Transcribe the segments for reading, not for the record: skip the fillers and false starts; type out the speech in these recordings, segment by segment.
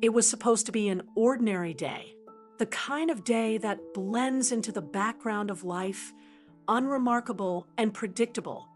It was supposed to be an ordinary day, the kind of day that blends into the background of life, unremarkable and predictable.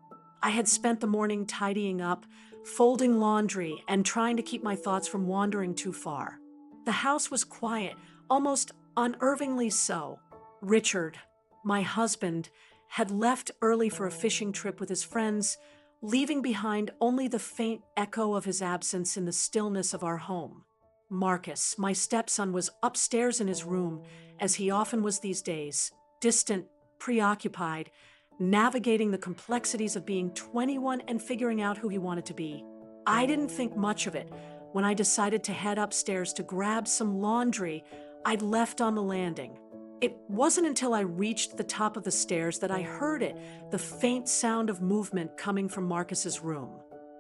I had spent the morning tidying up, folding laundry, and trying to keep my thoughts from wandering too far. The house was quiet, almost unnervingly so. Richard, my husband, had left early for a fishing trip with his friends, leaving behind only the faint echo of his absence in the stillness of our home. Marcus, my stepson, was upstairs in his room, as he often was these days, distant, preoccupied, navigating the complexities of being 21 and figuring out who he wanted to be. I didn't think much of it when I decided to head upstairs to grab some laundry I'd left on the landing. It wasn't until I reached the top of the stairs that I heard it, the faint sound of movement coming from Marcus's room.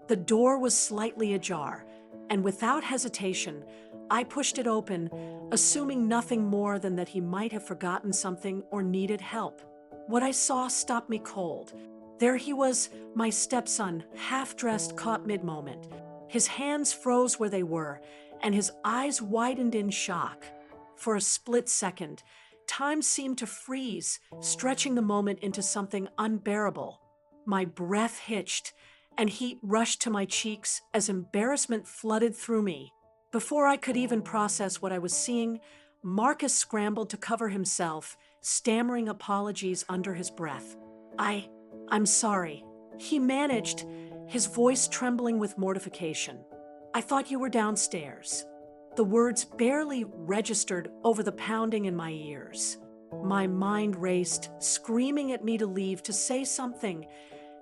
The door was slightly ajar, and without hesitation, I pushed it open, assuming nothing more than that he might have forgotten something or needed help. What I saw stopped me cold. There he was, my stepson, half-dressed, caught mid-moment. His hands froze where they were, and his eyes widened in shock. For a split second, time seemed to freeze, stretching the moment into something unbearable. My breath hitched, and heat rushed to my cheeks as embarrassment flooded through me. Before I could even process what I was seeing, Marcus scrambled to cover himself, stammering apologies under his breath. I'm sorry. He managed, his voice trembling with mortification. I thought you were downstairs. The words barely registered over the pounding in my ears. My mind raced, screaming at me to leave, to say something,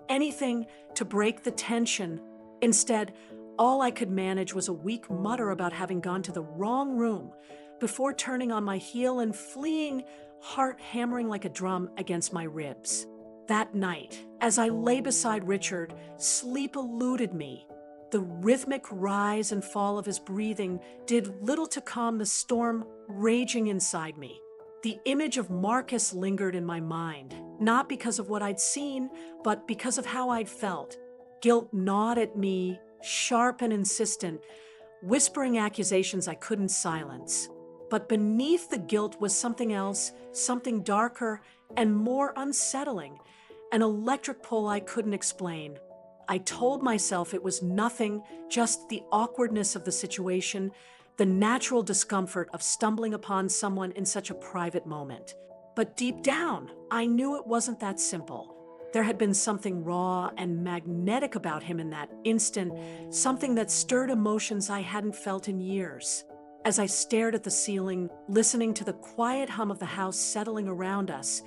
anything to break the tension. Instead, all I could manage was a weak mutter about having gone to the wrong room before turning on my heel and fleeing, heart hammering like a drum against my ribs. That night, as I lay beside Richard, sleep eluded me. The rhythmic rise and fall of his breathing did little to calm the storm raging inside me. The image of Marcus lingered in my mind, not because of what I'd seen, but because of how I'd felt. Guilt gnawed at me, sharp and insistent, whispering accusations I couldn't silence. But beneath the guilt was something else, something darker and more unsettling, an electric pull I couldn't explain. I told myself it was nothing, just the awkwardness of the situation, the natural discomfort of stumbling upon someone in such a private moment. But deep down, I knew it wasn't that simple. There had been something raw and magnetic about him in that instant, something that stirred emotions I hadn't felt in years. As I stared at the ceiling, listening to the quiet hum of the house settling around us,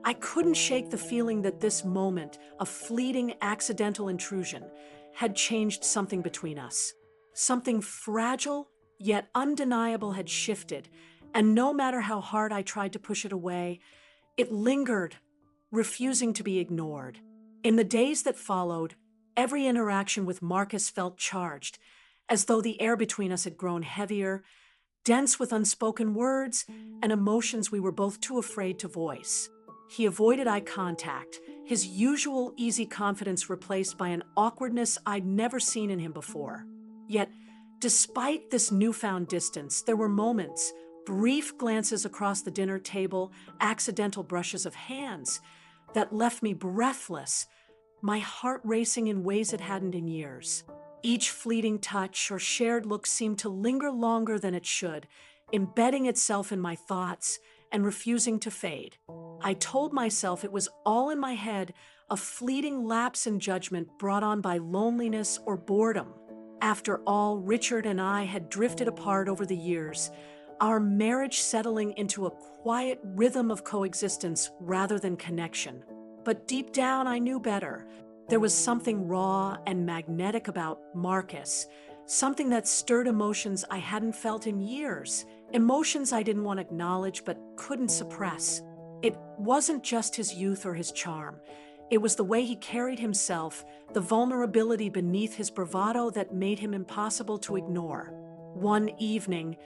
I couldn't shake the feeling that this moment, a fleeting accidental intrusion, had changed something between us. Something fragile yet undeniable had shifted, and no matter how hard I tried to push it away, it lingered, refusing to be ignored. In the days that followed, every interaction with Marcus felt charged, as though the air between us had grown heavier, dense with unspoken words and emotions we were both too afraid to voice. He avoided eye contact, his usual easy confidence replaced by an awkwardness I'd never seen in him before. Yet, despite this newfound distance, there were moments, brief glances across the dinner table, accidental brushes of hands, that left me breathless, my heart racing in ways it hadn't in years. Each fleeting touch or shared look seemed to linger longer than it should, embedding itself in my thoughts and refusing to fade. I told myself it was all in my head, a fleeting lapse in judgment brought on by loneliness or boredom. After all, Richard and I had drifted apart over the years, our marriage settling into a quiet rhythm of coexistence rather than connection. But deep down, I knew better. There was something raw and magnetic about Marcus, something that stirred emotions I hadn't felt in years, emotions I didn't want to acknowledge but couldn't suppress. It wasn't just his youth or his charm. It was the way he carried himself, the vulnerability beneath his bravado that made him impossible to ignore. One evening,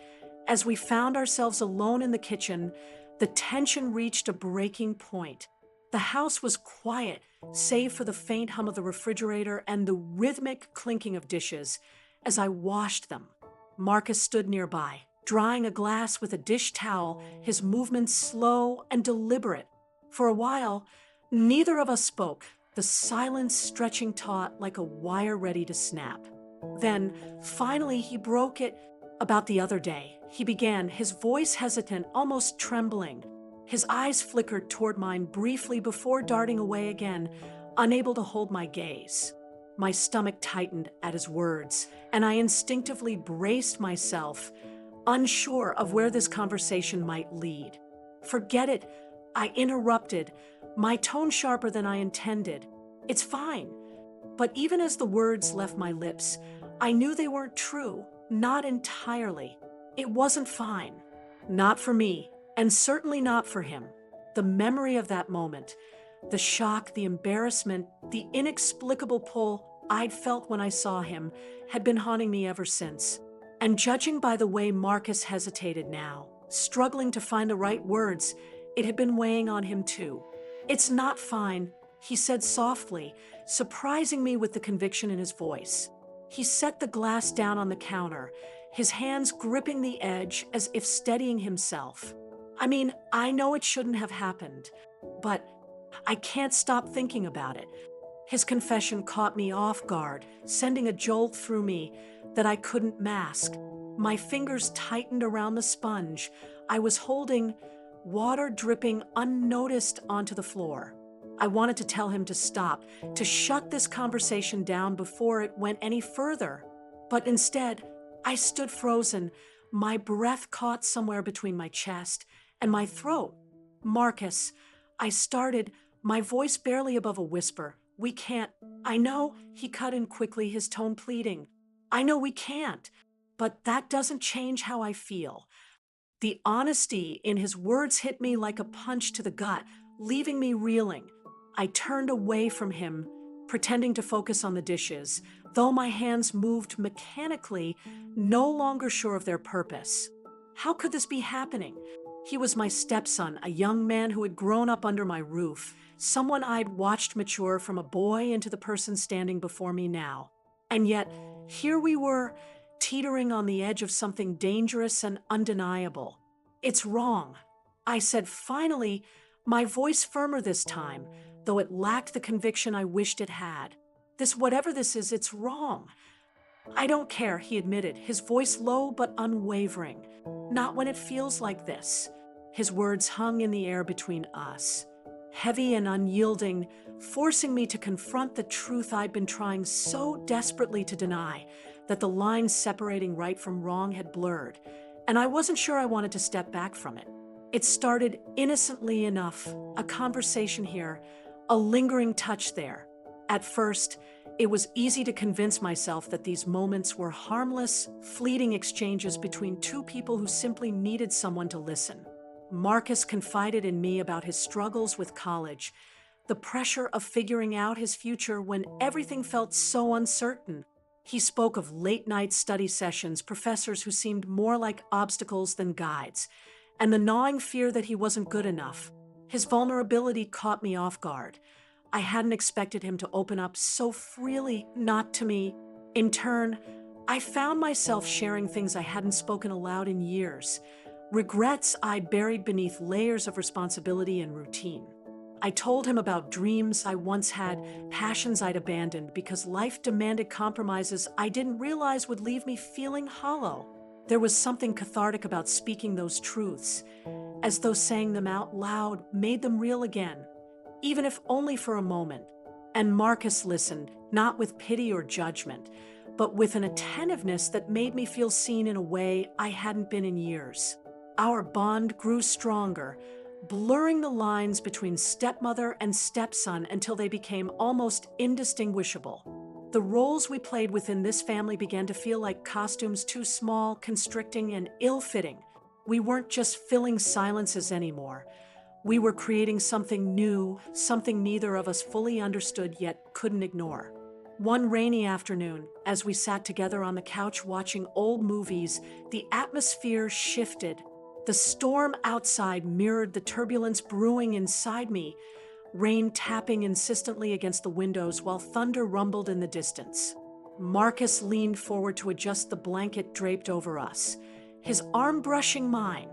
as we found ourselves alone in the kitchen, the tension reached a breaking point. The house was quiet, save for the faint hum of the refrigerator and the rhythmic clinking of dishes as I washed them. Marcus stood nearby, drying a glass with a dish towel, his movements slow and deliberate. For a while, neither of us spoke, the silence stretching taut like a wire ready to snap. Then, finally, he broke it. About the other day, he began, his voice hesitant, almost trembling. His eyes flickered toward mine briefly before darting away again, unable to hold my gaze. My stomach tightened at his words, and I instinctively braced myself, unsure of where this conversation might lead. "Forget it," I interrupted, my tone sharper than I intended. "It's fine." But even as the words left my lips, I knew they weren't true, not entirely. It wasn't fine. Not for me, and certainly not for him. The memory of that moment, the shock, the embarrassment, the inexplicable pull I'd felt when I saw him, had been haunting me ever since. And judging by the way Marcus hesitated now, struggling to find the right words, it had been weighing on him too. "It's not fine," he said softly, surprising me with the conviction in his voice. He set the glass down on the counter, his hands gripping the edge as if steadying himself. "I mean, I know it shouldn't have happened, but I can't stop thinking about it." His confession caught me off guard, sending a jolt through me that I couldn't mask. My fingers tightened around the sponge I was holding, water dripping unnoticed onto the floor. I wanted to tell him to stop, to shut this conversation down before it went any further. But instead, I stood frozen, my breath caught somewhere between my chest and my throat. "Marcus," I started, my voice barely above a whisper. "We can't." "I know," he cut in quickly, his tone pleading. "I know we can't, but that doesn't change how I feel." The honesty in his words hit me like a punch to the gut, leaving me reeling. I turned away from him, pretending to focus on the dishes, though my hands moved mechanically, no longer sure of their purpose. How could this be happening? He was my stepson, a young man who had grown up under my roof, someone I'd watched mature from a boy into the person standing before me now. And yet, here we were, teetering on the edge of something dangerous and undeniable. "It's wrong," I said finally, my voice firmer this time, though it lacked the conviction I wished it had. Whatever this is, it's wrong." "I don't care," he admitted, his voice low but unwavering. "Not when it feels like this." His words hung in the air between us, heavy and unyielding, forcing me to confront the truth I'd been trying so desperately to deny, that the lines separating right from wrong had blurred, and I wasn't sure I wanted to step back from it. It started innocently enough, a conversation here, a lingering touch there. At first, it was easy to convince myself that these moments were harmless, fleeting exchanges between two people who simply needed someone to listen. Marcus confided in me about his struggles with college, the pressure of figuring out his future when everything felt so uncertain. He spoke of late-night study sessions, professors who seemed more like obstacles than guides, and the gnawing fear that he wasn't good enough. His vulnerability caught me off guard. I hadn't expected him to open up so freely, not to me. In turn, I found myself sharing things I hadn't spoken aloud in years, regrets I'd buried beneath layers of responsibility and routine. I told him about dreams I once had, passions I'd abandoned because life demanded compromises I didn't realize would leave me feeling hollow. There was something cathartic about speaking those truths, as though saying them out loud made them real again, even if only for a moment. And Marcus listened, not with pity or judgment, but with an attentiveness that made me feel seen in a way I hadn't been in years. Our bond grew stronger, blurring the lines between stepmother and stepson until they became almost indistinguishable. The roles we played within this family began to feel like costumes too small, constricting, and ill-fitting. We weren't just filling silences anymore. We were creating something new, something neither of us fully understood yet couldn't ignore. One rainy afternoon, as we sat together on the couch watching old movies, the atmosphere shifted. The storm outside mirrored the turbulence brewing inside me, rain tapping insistently against the windows while thunder rumbled in the distance. Marcus leaned forward to adjust the blanket draped over us, his arm brushing mine.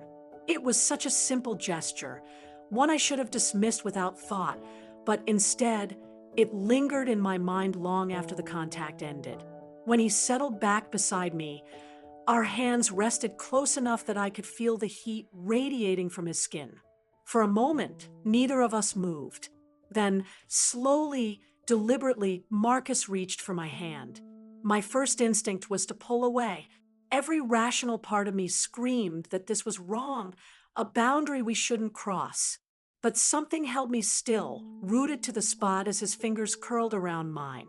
It was such a simple gesture, one I should have dismissed without thought, but instead, it lingered in my mind long after the contact ended. When he settled back beside me, our hands rested close enough that I could feel the heat radiating from his skin. For a moment, neither of us moved. Then, slowly, deliberately, Marcus reached for my hand. My first instinct was to pull away. Every rational part of me screamed that this was wrong, a boundary we shouldn't cross. But something held me still, rooted to the spot as his fingers curled around mine.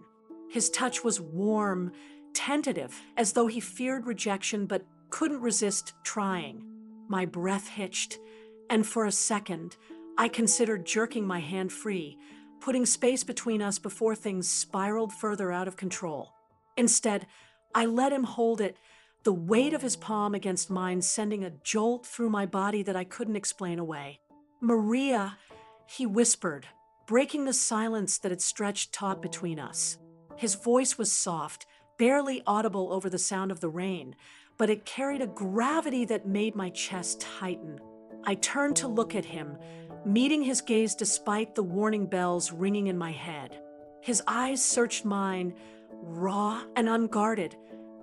His touch was warm, tentative, as though he feared rejection but couldn't resist trying. My breath hitched, and for a second, I considered jerking my hand free, putting space between us before things spiraled further out of control. Instead, I let him hold it, the weight of his palm against mine sending a jolt through my body that I couldn't explain away. "Maria," he whispered, breaking the silence that had stretched taut between us. His voice was soft, barely audible over the sound of the rain, but it carried a gravity that made my chest tighten. I turned to look at him, meeting his gaze despite the warning bells ringing in my head. His eyes searched mine, raw and unguarded,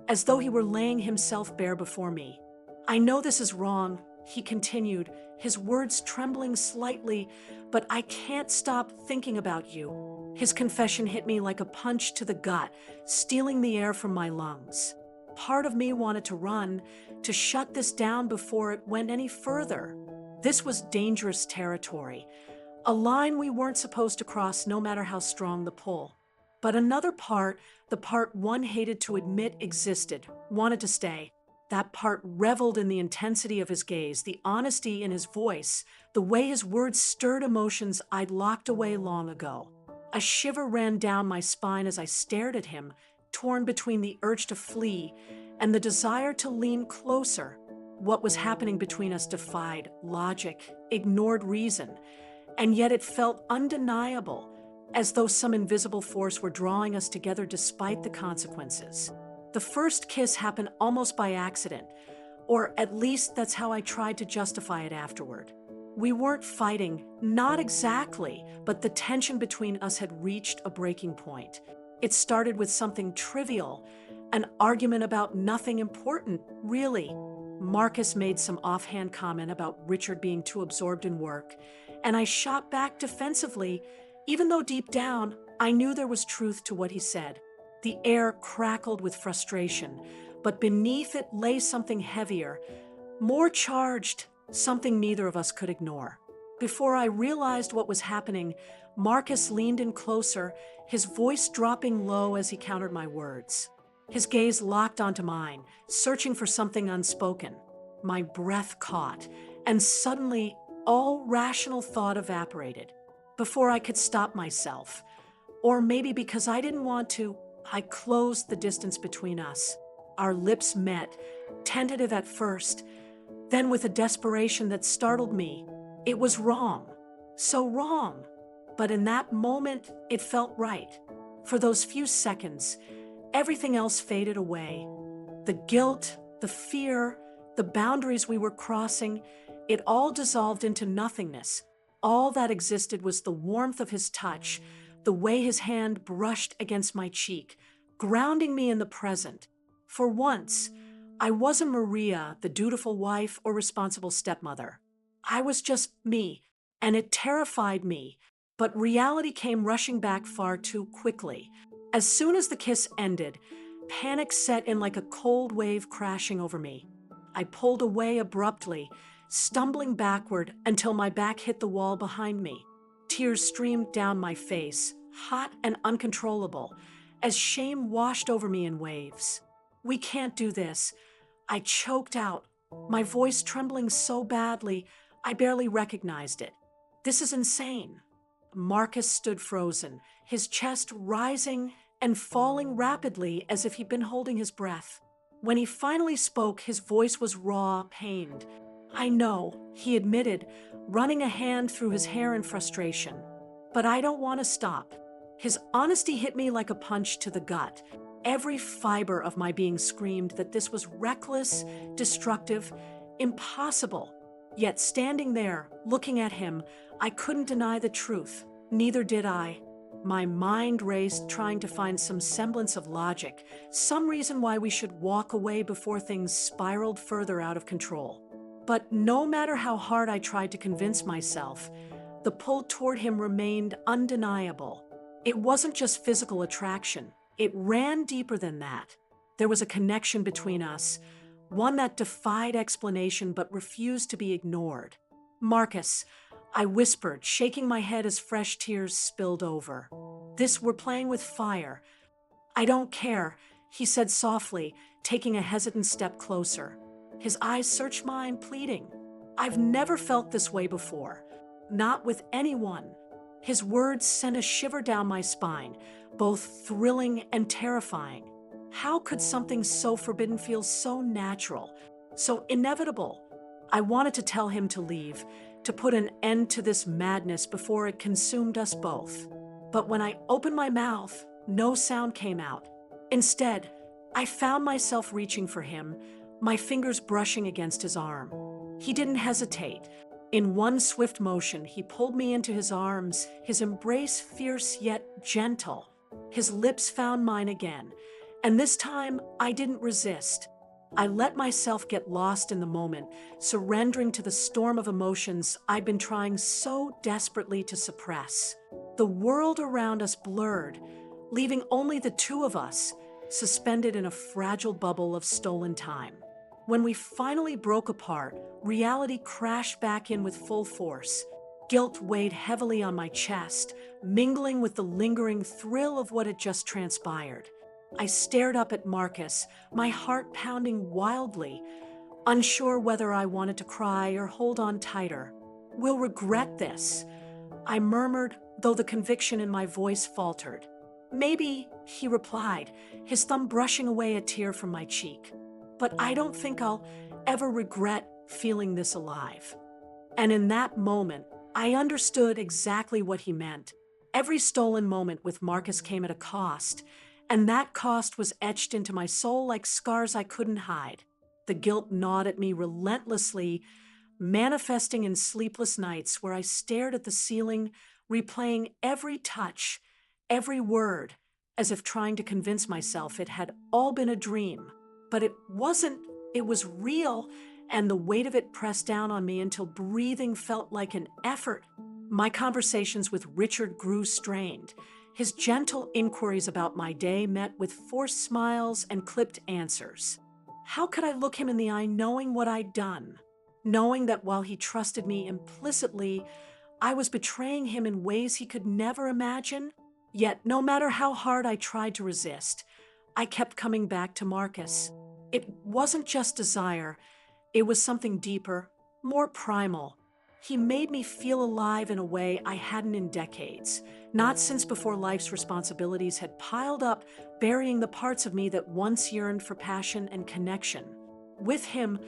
as though he were laying himself bare before me. "I know this is wrong," he continued, his words trembling slightly, "but I can't stop thinking about you." His confession hit me like a punch to the gut, stealing the air from my lungs. Part of me wanted to run, to shut this down before it went any further. This was dangerous territory, a line we weren't supposed to cross no matter how strong the pull. But another part, the part one hated to admit existed, wanted to stay. That part reveled in the intensity of his gaze, the honesty in his voice, the way his words stirred emotions I'd locked away long ago. A shiver ran down my spine as I stared at him, torn between the urge to flee and the desire to lean closer. What was happening between us defied logic, ignored reason, and yet it felt undeniable, as though some invisible force were drawing us together despite the consequences. The first kiss happened almost by accident, or at least that's how I tried to justify it afterward. We weren't fighting, not exactly, but the tension between us had reached a breaking point. It started with something trivial, an argument about nothing important, really. Marcus made some offhand comment about Richard being too absorbed in work, and I shot back defensively, even though deep down, I knew there was truth to what he said. The air crackled with frustration, but beneath it lay something heavier, more charged, something neither of us could ignore. Before I realized what was happening, Marcus leaned in closer, his voice dropping low as he countered my words. His gaze locked onto mine, searching for something unspoken. My breath caught, and suddenly all rational thought evaporated. Before I could stop myself, or maybe because I didn't want to, I closed the distance between us. Our lips met, tentative at first, then with a desperation that startled me. It was wrong, so wrong, but in that moment, it felt right. For those few seconds, everything else faded away. The guilt, the fear, the boundaries we were crossing, it all dissolved into nothingness. All that existed was the warmth of his touch, the way his hand brushed against my cheek, grounding me in the present. For once, I wasn't Maria, the dutiful wife or responsible stepmother. I was just me, and it terrified me, but reality came rushing back far too quickly. As soon as the kiss ended, panic set in like a cold wave crashing over me. I pulled away abruptly, stumbling backward until my back hit the wall behind me. Tears streamed down my face, hot and uncontrollable, as shame washed over me in waves. "We can't do this," I choked out, my voice trembling so badly I barely recognized it. "This is insane." Marcus stood frozen, his chest rising and falling rapidly as if he'd been holding his breath. When he finally spoke, his voice was raw, pained. "I know," he admitted, running a hand through his hair in frustration. "But I don't want to stop." His honesty hit me like a punch to the gut. Every fiber of my being screamed that this was reckless, destructive, impossible. Yet standing there, looking at him, I couldn't deny the truth. Neither did I. My mind raced, trying to find some semblance of logic, some reason why we should walk away before things spiraled further out of control. But no matter how hard I tried to convince myself, the pull toward him remained undeniable. It wasn't just physical attraction. It ran deeper than that. There was a connection between us, one that defied explanation but refused to be ignored. "Marcus," I whispered, shaking my head as fresh tears spilled over. "We're playing with fire." "I don't care," he said softly, taking a hesitant step closer. His eyes searched mine, pleading. "I've never felt this way before. Not with anyone." His words sent a shiver down my spine, both thrilling and terrifying. How could something so forbidden feel so natural, so inevitable? I wanted to tell him to leave, to put an end to this madness before it consumed us both. But when I opened my mouth, no sound came out. Instead, I found myself reaching for him, my fingers brushing against his arm. He didn't hesitate. In one swift motion, he pulled me into his arms, his embrace fierce yet gentle. His lips found mine again, and this time I didn't resist. I let myself get lost in the moment, surrendering to the storm of emotions I'd been trying so desperately to suppress. The world around us blurred, leaving only the two of us, suspended in a fragile bubble of stolen time. When we finally broke apart, reality crashed back in with full force. Guilt weighed heavily on my chest, mingling with the lingering thrill of what had just transpired. I stared up at Marcus, my heart pounding wildly, unsure whether I wanted to cry or hold on tighter. "We'll regret this," I murmured, though the conviction in my voice faltered. "Maybe," he replied, his thumb brushing away a tear from my cheek. "But I don't think I'll ever regret feeling this alive." And in that moment, I understood exactly what he meant. Every stolen moment with Marcus came at a cost, and that cost was etched into my soul like scars I couldn't hide. The guilt gnawed at me relentlessly, manifesting in sleepless nights where I stared at the ceiling, replaying every touch, every word, as if trying to convince myself it had all been a dream. But it wasn't. It was real, and the weight of it pressed down on me until breathing felt like an effort. My conversations with Richard grew strained. His gentle inquiries about my day met with forced smiles and clipped answers. How could I look him in the eye knowing what I'd done? Knowing that while he trusted me implicitly, I was betraying him in ways he could never imagine? Yet, no matter how hard I tried to resist, I kept coming back to Marcus. It wasn't just desire, it was something deeper, more primal. He made me feel alive in a way I hadn't in decades, not since before life's responsibilities had piled up, burying the parts of me that once yearned for passion and connection. With him,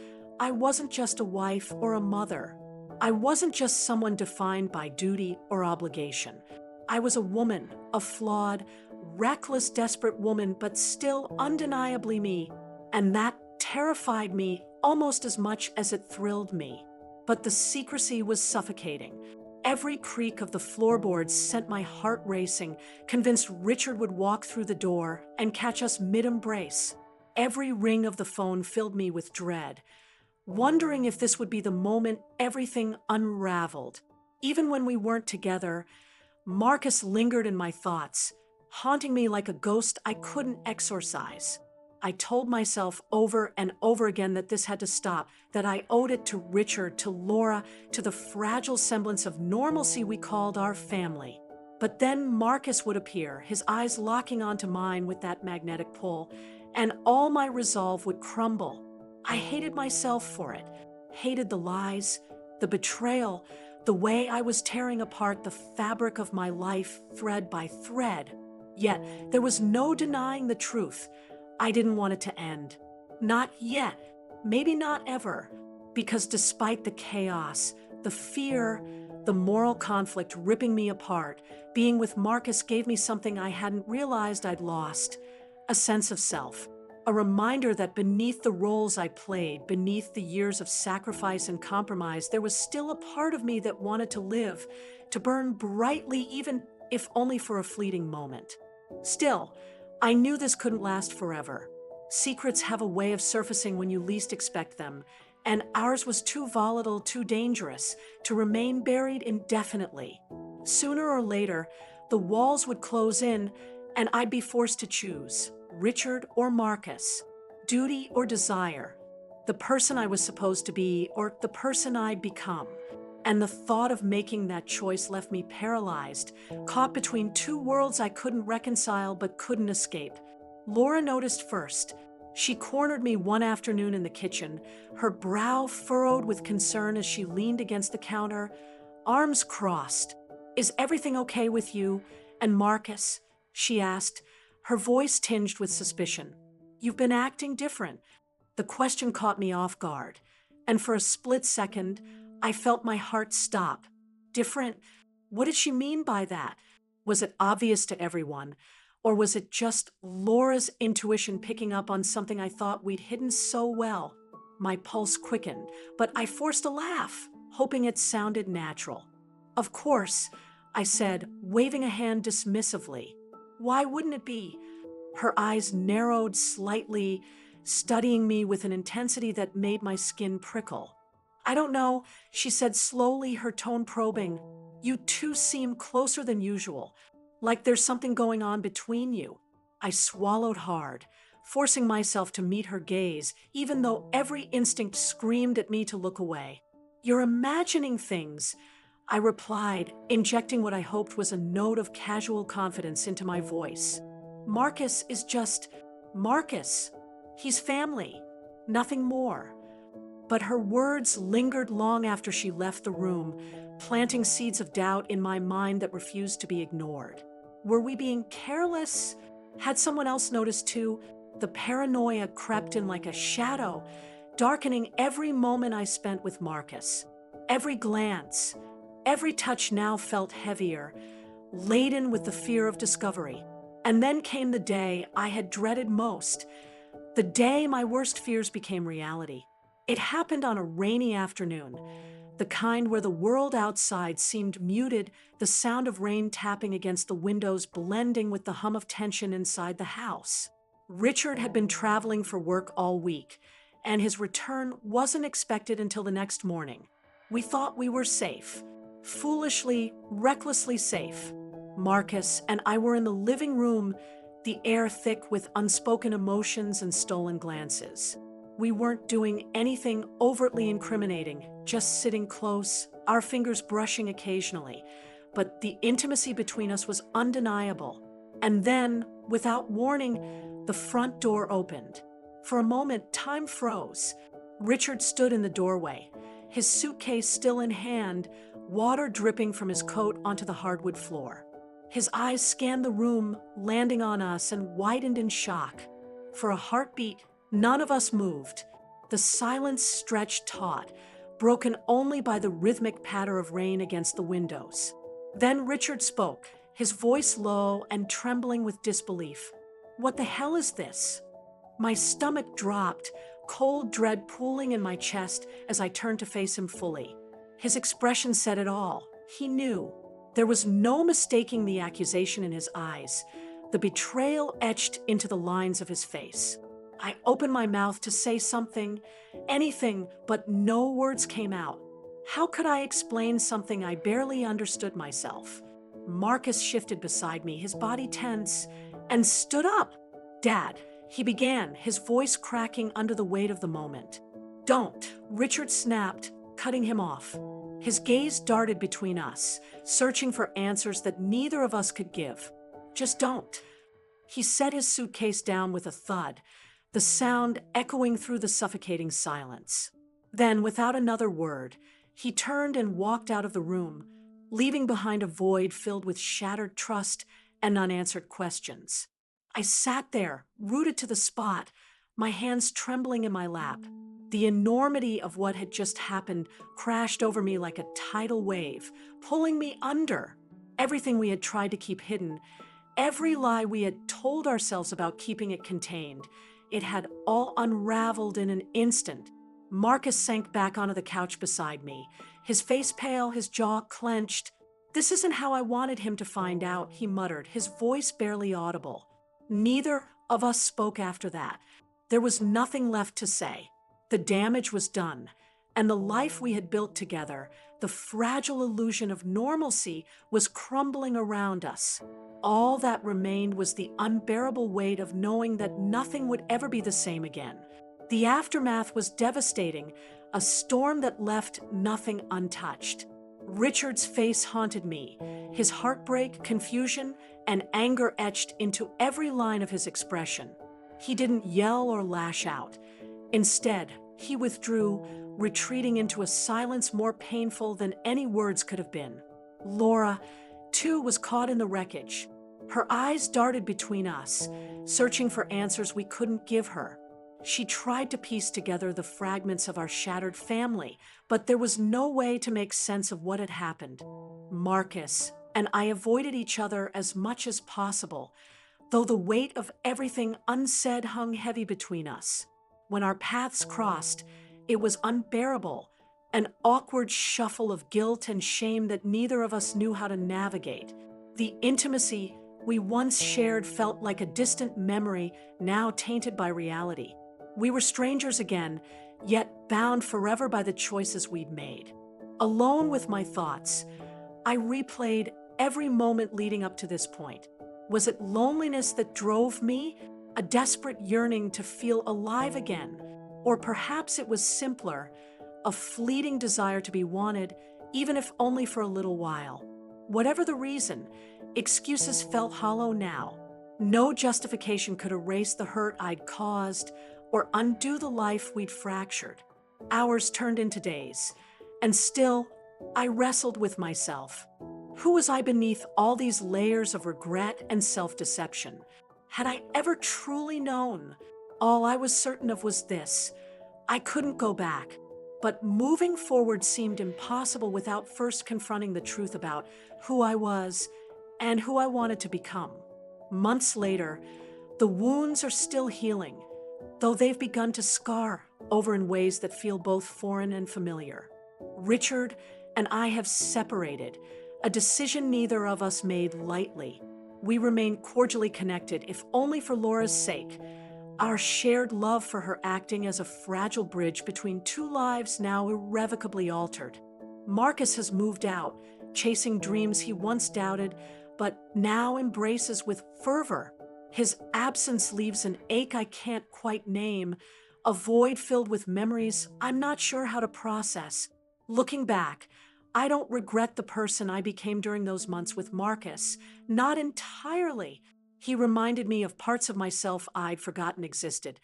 I wasn't just a wife or a mother. I wasn't just someone defined by duty or obligation. I was a woman, a flawed, reckless, desperate woman, but still undeniably me. And that terrified me almost as much as it thrilled me. But the secrecy was suffocating. Every creak of the floorboards sent my heart racing, convinced Richard would walk through the door and catch us mid-embrace. Every ring of the phone filled me with dread, wondering if this would be the moment everything unraveled. Even when we weren't together, Marcus lingered in my thoughts, haunting me like a ghost I couldn't exorcise. I told myself over and over again that this had to stop, that I owed it to Richard, to Laura, to the fragile semblance of normalcy we called our family. But then Marcus would appear, his eyes locking onto mine with that magnetic pull, and all my resolve would crumble. I hated myself for it, hated the lies, the betrayal, the way I was tearing apart the fabric of my life thread by thread. Yet there was no denying the truth. I didn't want it to end. Not yet, maybe not ever, because despite the chaos, the fear, the moral conflict ripping me apart, being with Marcus gave me something I hadn't realized I'd lost, a sense of self, a reminder that beneath the roles I played, beneath the years of sacrifice and compromise, there was still a part of me that wanted to live, to burn brightly, even if only for a fleeting moment. Still, I knew this couldn't last forever. Secrets have a way of surfacing when you least expect them, and ours was too volatile, too dangerous to remain buried indefinitely. Sooner or later, the walls would close in, and I'd be forced to choose Richard or Marcus, duty or desire, the person I was supposed to be or the person I'd become. And the thought of making that choice left me paralyzed, caught between two worlds I couldn't reconcile but couldn't escape. Laura noticed first. She cornered me one afternoon in the kitchen, her brow furrowed with concern as she leaned against the counter, arms crossed. "Is everything okay with you? And Marcus?" she asked, her voice tinged with suspicion. "You've been acting different." The question caught me off guard, and for a split second, I felt my heart stop. Different? What did she mean by that? Was it obvious to everyone? Or was it just Laura's intuition picking up on something I thought we'd hidden so well? My pulse quickened, but I forced a laugh, hoping it sounded natural. "Of course," I said, waving a hand dismissively. "Why wouldn't it be?" Her eyes narrowed slightly, studying me with an intensity that made my skin prickle. "I don't know," she said slowly, her tone probing. "You two seem closer than usual, like there's something going on between you." I swallowed hard, forcing myself to meet her gaze, even though every instinct screamed at me to look away. "You're imagining things," I replied, injecting what I hoped was a note of casual confidence into my voice. "Marcus is just Marcus. He's family, nothing more." But her words lingered long after she left the room, planting seeds of doubt in my mind that refused to be ignored. Were we being careless? Had someone else noticed too? The paranoia crept in like a shadow, darkening every moment I spent with Marcus. Every glance, every touch now felt heavier, laden with the fear of discovery. And then came the day I had dreaded most, the day my worst fears became reality. It happened on a rainy afternoon, the kind where the world outside seemed muted, the sound of rain tapping against the windows blending with the hum of tension inside the house. Richard had been traveling for work all week, and his return wasn't expected until the next morning. We thought we were safe, foolishly, recklessly safe. Marcus and I were in the living room, the air thick with unspoken emotions and stolen glances. We weren't doing anything overtly incriminating, just sitting close, our fingers brushing occasionally. But the intimacy between us was undeniable. And then, without warning, the front door opened. For a moment, time froze. Richard stood in the doorway, his suitcase still in hand, water dripping from his coat onto the hardwood floor. His eyes scanned the room, landing on us, and widened in shock. For a heartbeat, none of us moved. The silence stretched taut, broken only by the rhythmic patter of rain against the windows. Then Richard spoke, his voice low and trembling with disbelief. "What the hell is this?" My stomach dropped, cold dread pooling in my chest as I turned to face him fully. His expression said it all. He knew. There was no mistaking the accusation in his eyes, the betrayal etched into the lines of his face. I opened my mouth to say something, anything, but no words came out. How could I explain something I barely understood myself? Marcus shifted beside me, his body tense, and stood up. "Dad," he began, his voice cracking under the weight of the moment. "Don't," Richard snapped, cutting him off. His gaze darted between us, searching for answers that neither of us could give. "Just don't." He set his suitcase down with a thud, the sound echoing through the suffocating silence. Then, without another word, he turned and walked out of the room, leaving behind a void filled with shattered trust and unanswered questions. I sat there, rooted to the spot, my hands trembling in my lap. The enormity of what had just happened crashed over me like a tidal wave, pulling me under. Everything we had tried to keep hidden, Every lie we had told ourselves about keeping it contained, it had all unraveled in an instant. Marcus sank back onto the couch beside me, his face pale, his jaw clenched. "This isn't how I wanted him to find out," he muttered, his voice barely audible. Neither of us spoke after that. There was nothing left to say. The damage was done, and the life we had built together, the fragile illusion of normalcy, was crumbling around us. All that remained was the unbearable weight of knowing that nothing would ever be the same again. The aftermath was devastating, a storm that left nothing untouched. Richard's face haunted me, his heartbreak, confusion, and anger etched into every line of his expression. He didn't yell or lash out. Instead, he withdrew, retreating into a silence more painful than any words could have been. Laura, too, was caught in the wreckage. Her eyes darted between us, searching for answers we couldn't give her. She tried to piece together the fragments of our shattered family, but there was no way to make sense of what had happened. Marcus and I avoided each other as much as possible, though the weight of everything unsaid hung heavy between us. When our paths crossed, it was unbearable, an awkward shuffle of guilt and shame that neither of us knew how to navigate. The intimacy we once shared felt like a distant memory, now tainted by reality. We were strangers again, yet bound forever by the choices we'd made. Alone with my thoughts, I replayed every moment leading up to this point. Was it loneliness that drove me, a desperate yearning to feel alive again? Or perhaps it was simpler, a fleeting desire to be wanted, even if only for a little while. Whatever the reason, excuses felt hollow now. No justification could erase the hurt I'd caused or undo the life we'd fractured. Hours turned into days, and still, I wrestled with myself. Who was I beneath all these layers of regret and self-deception? Had I ever truly known? All I was certain of was this: I couldn't go back. But moving forward seemed impossible without first confronting the truth about who I was and who I wanted to become. Months later, the wounds are still healing, though they've begun to scar over in ways that feel both foreign and familiar. Richard and I have separated, a decision neither of us made lightly. We remain cordially connected, if only for Laura's sake, our shared love for her acting as a fragile bridge between two lives now irrevocably altered. Marcus has moved out, chasing dreams he once doubted, but now embraces with fervor. His absence leaves an ache I can't quite name, a void filled with memories I'm not sure how to process. Looking back, I don't regret the person I became during those months with Marcus, not entirely. He reminded me of parts of myself I'd forgotten existed.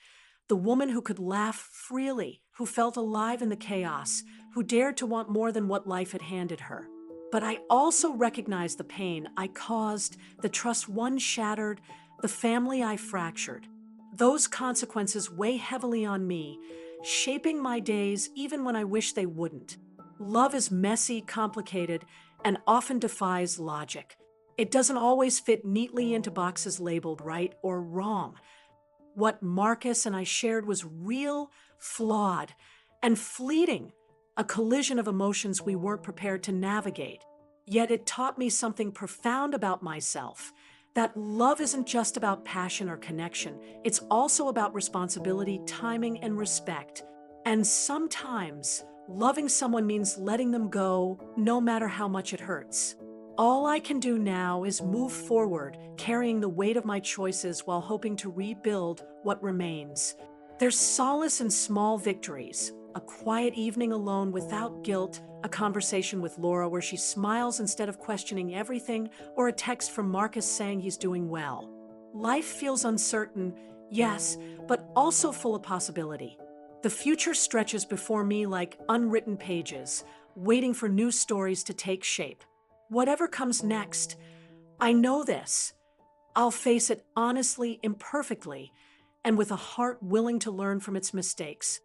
The woman who could laugh freely, who felt alive in the chaos, who dared to want more than what life had handed her. But I also recognized the pain I caused, the trust one shattered, the family I fractured. Those consequences weigh heavily on me, shaping my days even when I wish they wouldn't. Love is messy, complicated, and often defies logic. It doesn't always fit neatly into boxes labeled right or wrong. What Marcus and I shared was real, flawed, and fleeting, a collision of emotions we weren't prepared to navigate. Yet it taught me something profound about myself, that love isn't just about passion or connection. It's also about responsibility, timing, and respect. And sometimes, loving someone means letting them go, no matter how much it hurts. All I can do now is move forward, carrying the weight of my choices while hoping to rebuild what remains. There's solace in small victories, a quiet evening alone without guilt, a conversation with Laura where she smiles instead of questioning everything, or a text from Marcus saying he's doing well. Life feels uncertain, yes, but also full of possibility. The future stretches before me like unwritten pages, waiting for new stories to take shape. Whatever comes next, I know this. I'll face it honestly, imperfectly, and with a heart willing to learn from its mistakes.